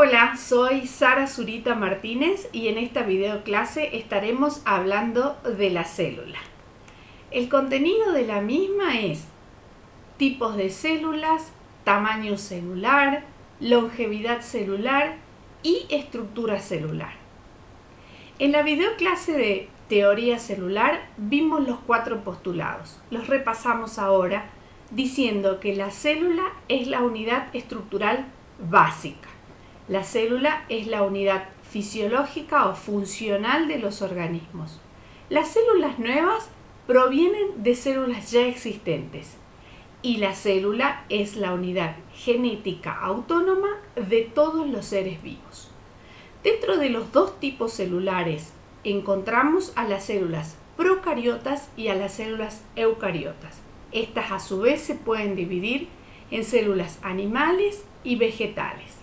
Hola, soy Sara Zurita Martínez y en esta videoclase estaremos hablando de la célula. El contenido de la misma es tipos de células, tamaño celular, longevidad celular y estructura celular. En la videoclase de teoría celular vimos los 4 postulados. Los repasamos ahora diciendo que la célula es la unidad estructural básica. La célula es la unidad fisiológica o funcional de los organismos. Las células nuevas provienen de células ya existentes y la célula es la unidad genética autónoma de todos los seres vivos. Dentro de los 2 tipos celulares encontramos a las células procariotas y a las células eucariotas. Estas a su vez se pueden dividir en células animales y vegetales.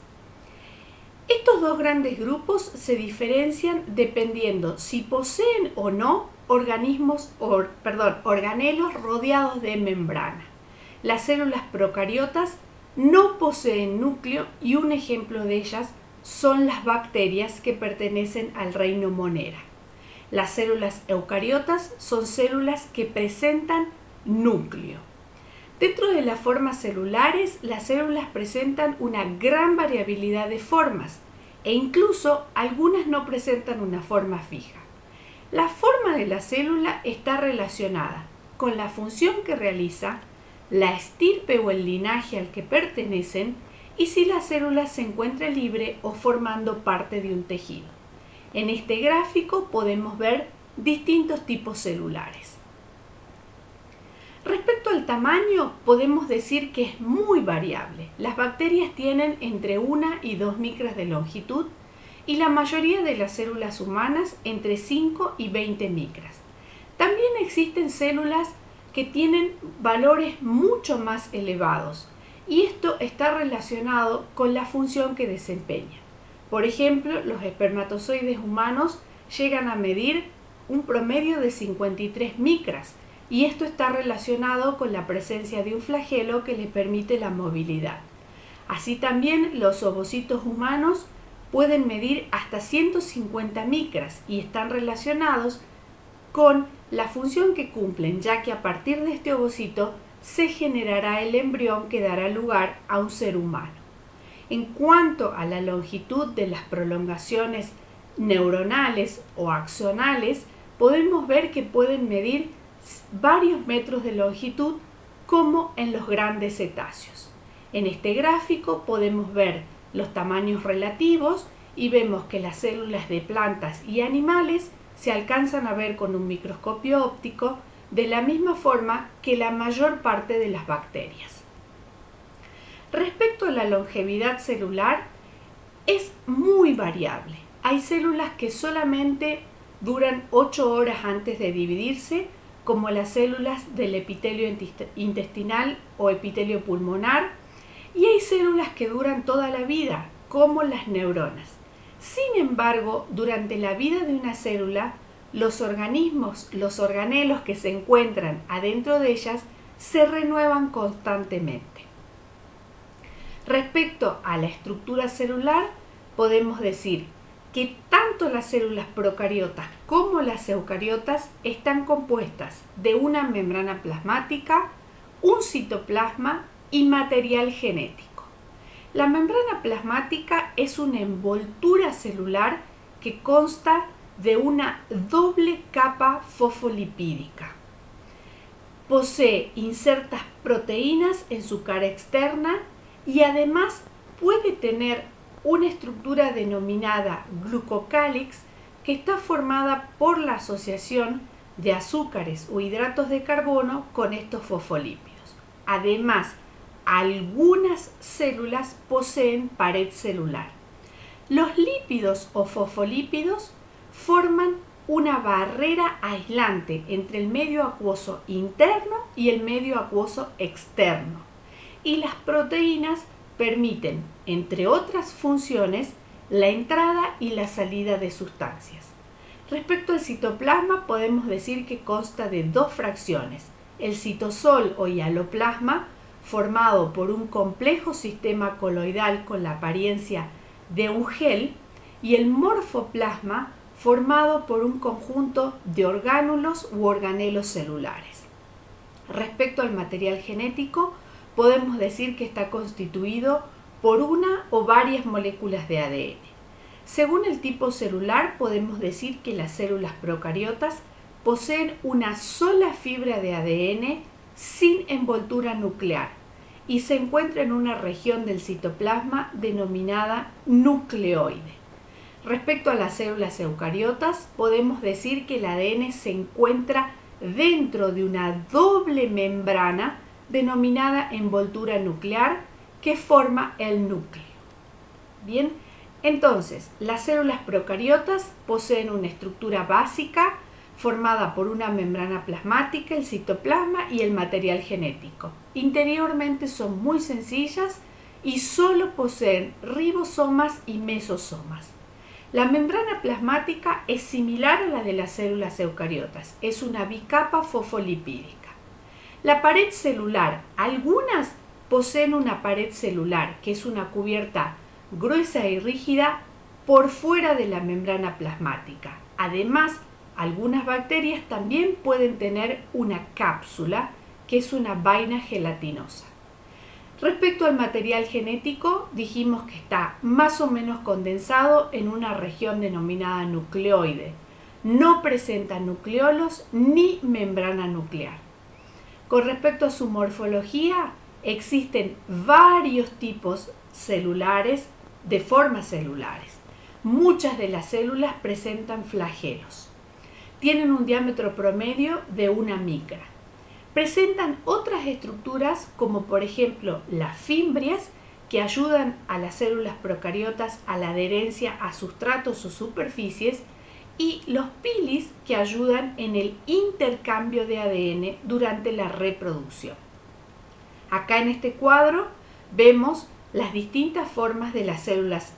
Estos 2 grandes grupos se diferencian dependiendo si poseen o no organelos rodeados de membrana. Las células procariotas no poseen núcleo y un ejemplo de ellas son las bacterias que pertenecen al reino Monera. Las células eucariotas son células que presentan núcleo. Dentro de las formas celulares, las células presentan una gran variabilidad de formas e incluso algunas no presentan una forma fija. La forma de la célula está relacionada con la función que realiza, la estirpe o el linaje al que pertenecen y si la célula se encuentra libre o formando parte de un tejido. En este gráfico podemos ver distintos tipos celulares. Respecto al tamaño, podemos decir que es muy variable. Las bacterias tienen entre 1 y 2 micras de longitud y la mayoría de las células humanas entre 5 y 20 micras. También existen células que tienen valores mucho más elevados y esto está relacionado con la función que desempeñan. Por ejemplo, los espermatozoides humanos llegan a medir un promedio de 53 micras. Y esto está relacionado con la presencia de un flagelo que les permite la movilidad. Así también los ovocitos humanos pueden medir hasta 150 micras y están relacionados con la función que cumplen, ya que a partir de este ovocito se generará el embrión que dará lugar a un ser humano. En cuanto a la longitud de las prolongaciones neuronales o axonales, podemos ver que pueden medir varios metros de longitud como en los grandes cetáceos. En este gráfico podemos ver los tamaños relativos y vemos que las células de plantas y animales se alcanzan a ver con un microscopio óptico de la misma forma que la mayor parte de las bacterias. Respecto a la longevidad celular, es muy variable. Hay células que solamente duran 8 horas antes de dividirse, como las células del epitelio intestinal o epitelio pulmonar, y hay células que duran toda la vida, como las neuronas. Sin embargo, durante la vida de una célula, los organelos que se encuentran adentro de ellas, se renuevan constantemente. Respecto a la estructura celular, podemos decir que tanto las células procariotas como las eucariotas están compuestas de una membrana plasmática, un citoplasma y material genético. La membrana plasmática es una envoltura celular que consta de una doble capa fosfolipídica. Posee insertas proteínas en su cara externa y además puede tener una estructura denominada glucocálix que está formada por la asociación de azúcares o hidratos de carbono con estos fosfolípidos. Además, algunas células poseen pared celular. Los lípidos o fosfolípidos forman una barrera aislante entre el medio acuoso interno y el medio acuoso externo. Y las proteínas permiten, entre otras funciones, la entrada y la salida de sustancias. Respecto al citoplasma, podemos decir que consta de 2 fracciones: el citosol o hialoplasma, formado por un complejo sistema coloidal con la apariencia de un gel y el morfoplasma formado por un conjunto de orgánulos u organelos celulares. Respecto al material genético, podemos decir que está constituido por una o varias moléculas de ADN. Según el tipo celular, podemos decir que las células procariotas poseen una sola fibra de ADN sin envoltura nuclear y se encuentra en una región del citoplasma denominada nucleoide. Respecto a las células eucariotas, podemos decir que el ADN se encuentra dentro de una doble membrana denominada envoltura nuclear que forma el núcleo. Bien, entonces, las células procariotas poseen una estructura básica formada por una membrana plasmática, el citoplasma y el material genético. Interiormente son muy sencillas y solo poseen ribosomas y mesosomas. La membrana plasmática es similar a la de las células eucariotas, es una bicapa fosfolipídica. La pared celular, algunas poseen una pared celular, que es una cubierta gruesa y rígida por fuera de la membrana plasmática. Además, algunas bacterias también pueden tener una cápsula, que es una vaina gelatinosa. Respecto al material genético, dijimos que está más o menos condensado en una región denominada nucleoide. No presenta nucleolos ni membrana nuclear. Con respecto a su morfología, existen varios tipos celulares de formas celulares. Muchas de las células presentan flagelos. Tienen un diámetro promedio de 1 micra. Presentan otras estructuras como por ejemplo las fimbrias que ayudan a las células procariotas a la adherencia a sustratos o superficies y los pilis que ayudan en el intercambio de ADN durante la reproducción. Acá en este cuadro vemos las distintas formas de las células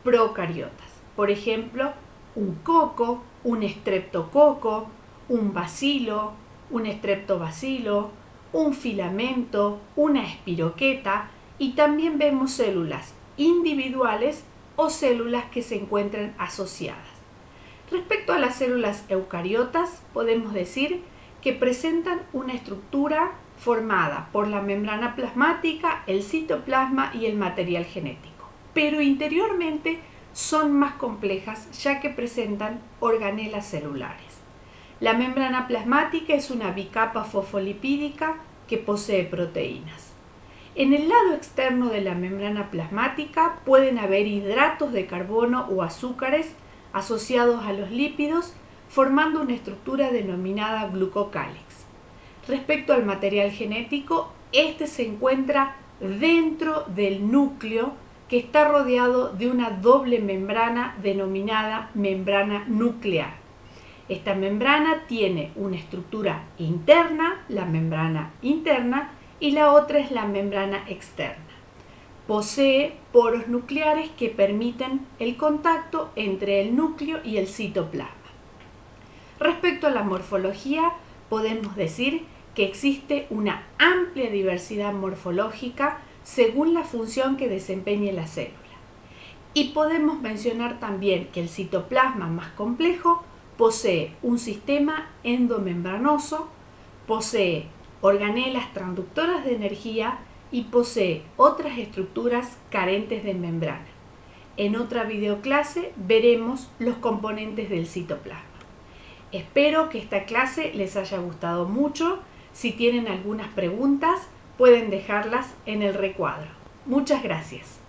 procariotas. Por ejemplo, un coco, un estreptococo, un bacilo, un estreptobacilo, un filamento, una espiroqueta y también vemos células individuales o células que se encuentran asociadas. Respecto a las células eucariotas, podemos decir que presentan una estructura formada por la membrana plasmática, el citoplasma y el material genético, pero interiormente son más complejas ya que presentan organelas celulares. La membrana plasmática es una bicapa fosfolipídica que posee proteínas. En el lado externo de la membrana plasmática pueden haber hidratos de carbono o azúcares asociados a los lípidos, formando una estructura denominada glucocálix. Respecto al material genético, este se encuentra dentro del núcleo que está rodeado de una doble membrana denominada membrana nuclear. Esta membrana tiene una estructura interna, la membrana interna, y la otra es la membrana externa. Posee poros nucleares que permiten el contacto entre el núcleo y el citoplasma. Respecto a la morfología, podemos decir que existe una amplia diversidad morfológica según la función que desempeñe la célula. Y podemos mencionar también que el citoplasma más complejo posee un sistema endomembranoso, posee organelas transductoras de energía y posee otras estructuras carentes de membrana. En otra videoclase veremos los componentes del citoplasma. Espero que esta clase les haya gustado mucho. Si tienen algunas preguntas, pueden dejarlas en el recuadro. Muchas gracias.